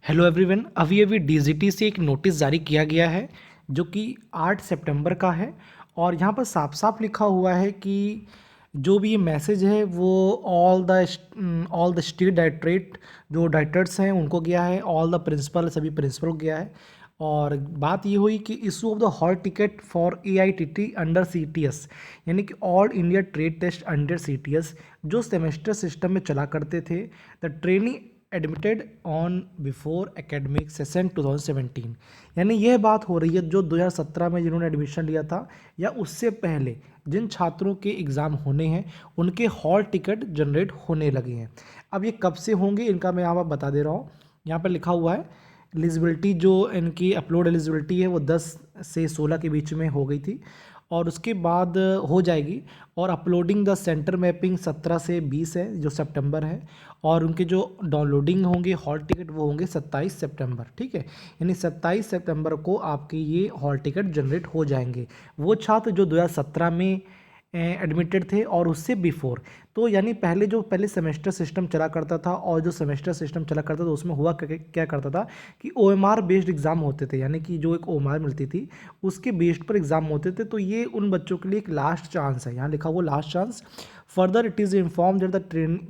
Hello everyone, अभी अभी DGT से एक नोटिस जारी किया गया है जो कि 8 सितंबर का है। और यहाँ पर साफ साफ लिखा हुआ है कि जो भी ये मैसेज है वो ऑल द स्टेट डायरेक्टरेट जो डायरेक्टर्स हैं उनको गया है, ऑल द प्रिंसिपल सभी प्रिंसिपल को गया है। और बात ये हुई कि issue of the hall ticket for AITT under CTS, यानी कि all India trade test under CTS जो सेमेस्टर सिस्टम में चला करते थे, the trainee admitted on before academic session 2017। यानी यह बात हो रही है जो 2017 में जिन्होंने एडमिशन लिया था या उससे पहले जिन छात्रों के एग्ज़ाम होने हैं उनके हॉल टिकट जनरेट होने लगे हैं। अब ये कब से होंगे इनका मैं यहाँ पर बता दे रहा हूँ। यहाँ पर लिखा हुआ है एलिजिबिलिटी, जो इनकी अपलोड एलिजिबिलिटी है वो 10 से 16 के बीच में हो गई थी और उसके बाद हो जाएगी। और अपलोडिंग द सेंटर मैपिंग 17 से 20 है जो सितंबर है। और उनके जो डाउनलोडिंग होंगे हॉल टिकट वो होंगे 27 सितंबर। ठीक है, यानी 27 सितंबर को आपके ये हॉल टिकट जनरेट हो जाएंगे वो छात्र जो 2017 में एडमिटेड थे और उससे बिफोर। तो यानी पहले सेमेस्टर सिस्टम चला करता था, और जो सेमेस्टर सिस्टम चला करता था उसमें हुआ क्या करता था कि ओएमआर बेस्ड एग्ज़ाम होते थे, यानी कि जो एक ओएमआर मिलती थी उसके बेस्ड पर एग्ज़ाम होते थे। तो ये उन बच्चों के लिए एक लास्ट चांस है, यहाँ लिखा हुआ last chance. Further it is inform that the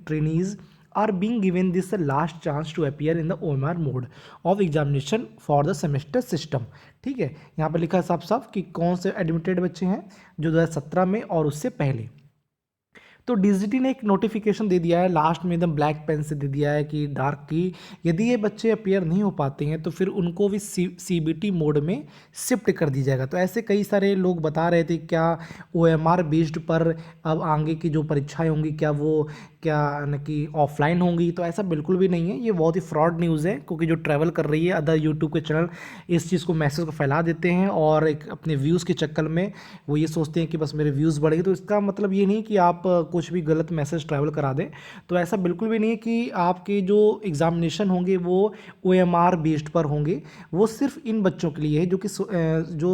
trainees are being given this last chance to appear in the OMR mode of examination for the semester system। ठीक है, यहाँ पर लिखा है साफ साफ कि कौन से एडमिटेड बच्चे हैं जो 2017 में और उससे पहले। तो डीजीटी ने एक नोटिफिकेशन दे दिया है, लास्ट में एकदम ब्लैक पेन से दे दिया है कि डार्क की यदि ये बच्चे अपेयर नहीं हो पाते हैं तो फिर उनको भी सीबीटी मोड में शिफ्ट कर दी जाएगा। तो ऐसे कई सारे लोग बता रहे थे क्या ओएमआर बेस्ड पर अब आगे की जो परीक्षाएं होंगी क्या न कि ऑफलाइन होंगी। तो ऐसा बिल्कुल भी नहीं है, ये बहुत ही फ्रॉड न्यूज़ है, क्योंकि जो ट्रैवल कर रही है अदर यूट्यूब के चैनल इस चीज़ को मैसेज को फैला देते हैं और एक अपने व्यूज़ के चक्कर में वो ये सोचते हैं कि बस मेरे व्यूज़ बढ़ेंगे। तो इसका मतलब ये नहीं कि आप कुछ भी गलत मैसेज ट्रैवल करा दें। तो ऐसा बिल्कुल भी नहीं है कि आपके जो एग्ज़ामिनेशन होंगे वो ओएमआर बेस्ड पर होंगे। वो सिर्फ इन बच्चों के लिए है जो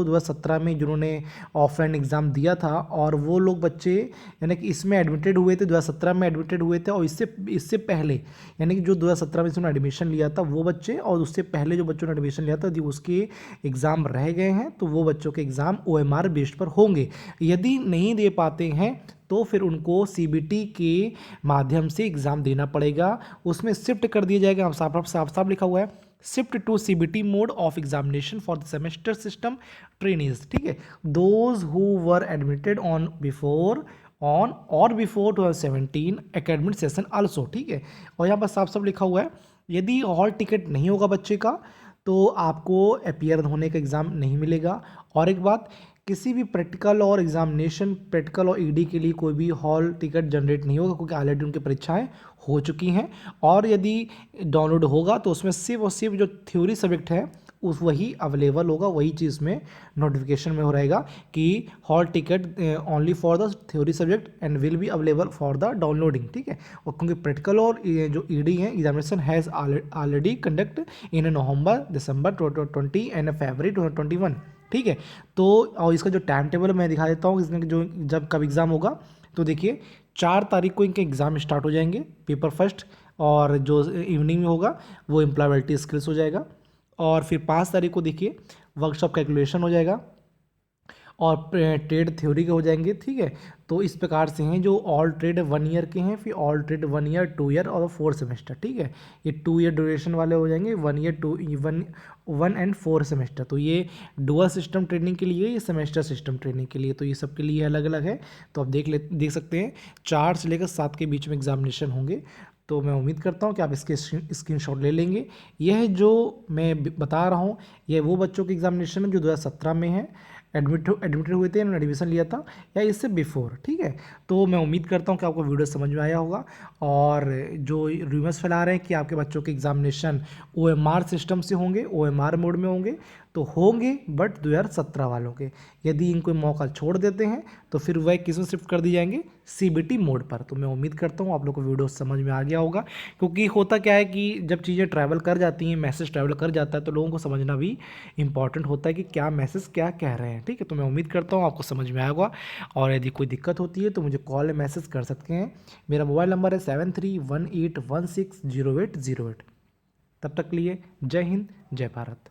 2017 में जिन्होंने ऑफलाइन एग्ज़ाम दिया था और वो लोग बच्चे यानी कि इसमें एडमिटेड हुए थे, 2017 में एडमिटेड हुए थे। और इससे पहले यानी कि जो 2017 में जिन्होंने एडमिशन लिया था वो बच्चे, और उससे पहले जो बच्चों ने एडमिशन लिया था यदि उसके एग्ज़ाम रह गए हैं तो वो बच्चों के एग्ज़ाम ओएमआर बेस्ड पर होंगे। यदि नहीं दे पाते हैं तो फिर उनको सीबीटी के माध्यम से एग्ज़ाम देना पड़ेगा, उसमें शिफ्ट कर दिया जाएगा। साफ साफ साफ लिखा हुआ है, shift to CBT mode of examination for the semester system trainees. ठीक है, those who were admitted on or before 2017 academic session also. ठीक है, और यहाँ पर साफ साफ लिखा हुआ है यदि हॉल टिकट नहीं होगा बच्चे का तो आपको अपीयर होने का एग्ज़ाम नहीं मिलेगा। और एक बात, किसी भी प्रैक्टिकल और एग्जामिनेशन, प्रैक्टिकल और ईडी के लिए कोई भी हॉल टिकट जनरेट नहीं होगा, क्योंकि ऑलरेडी उनकी परीक्षाएं हो चुकी हैं। और यदि डाउनलोड होगा तो उसमें सिर्फ और सिर्फ जो थ्योरी सब्जेक्ट है उस वही अवेलेबल होगा, वही चीज़ में नोटिफिकेशन में हो रहेगा कि hall ticket only for the theory subject and will be available for the downloading. ठीक है, और क्योंकि प्रैक्टिकल और जो ईडी है examination has already conduct in November, December 2020 and February 2021। ठीक है, तो और इसका जो टाइम टेबल मैं दिखा देता हूँ इसमें जो जब कब एग्ज़ाम होगा। तो देखिए 4 तारीख को इनके एग्ज़ाम स्टार्ट हो जाएंगे, पेपर फर्स्ट, और जो इवनिंग में होगा वो एम्प्लॉयबिलिटी स्किल्स हो जाएगा। और फिर 5 तारीख को देखिए वर्कशॉप कैलकुलेशन हो जाएगा और ट्रेड थ्योरी के हो जाएंगे। ठीक है, तो इस प्रकार से हैं जो ऑल ट्रेड 1 ईयर के हैं, फिर ऑल ट्रेड 1 ईयर, 2 ईयर और 4 सेमेस्टर। ठीक है, ये 2 ईयर ड्यूरेशन वाले हो जाएंगे, 1 ईयर 1 एंड 4 सेमेस्टर। तो ये डुअल सिस्टम ट्रेनिंग के लिए, ये सेमेस्टर सिस्टम ट्रेनिंग के लिए, तो ये सब के लिए अलग अलग है। तो आप देख सकते हैं 4 से लेकर 7 के बीच में एग्जामिनेशन होंगे। तो मैं उम्मीद करता हूँ कि आप इसके स्क्रीनशॉट ले लेंगे। यह जो मैं बता रहा हूँ यह वो बच्चों के एग्जामिनेशन है जो 2017 में है, एडमिटेड हुए थे, उन्होंने एडमिशन लिया था या इससे बिफोर। ठीक है, तो मैं उम्मीद करता हूँ कि आपको वीडियो समझ में आया होगा। और जो रूमर्स फैला रहे हैं कि आपके बच्चों के एग्जामिनेशन ओएमआर सिस्टम से होंगे, ओएमआर मोड में होंगे, तो होंगे बट 2017 वालों के। यदि इनको मौका छोड़ देते हैं तो फिर वह किस में शिफ्ट कर दिए जाएंगे, सीबीटी मोड पर। तो मैं उम्मीद करता हूँ आप लोग को वीडियो समझ में आ गया होगा, क्योंकि होता क्या है कि जब चीज़ें ट्रैवल कर जाती हैं, मैसेज ट्रैवल कर जाता है, तो लोगों को समझना भी इंपॉर्टेंट होता है कि क्या मैसेज क्या कह रहे हैं। ठीक है, तो मैं उम्मीद करता हूँ आपको समझ में आया होगा। और यदि कोई दिक्कत होती है तो मुझे कॉल या मैसेज कर सकते हैं। मेरा मोबाइल नंबर है 7318160808। तब तक के लिए जय हिंद, जय भारत।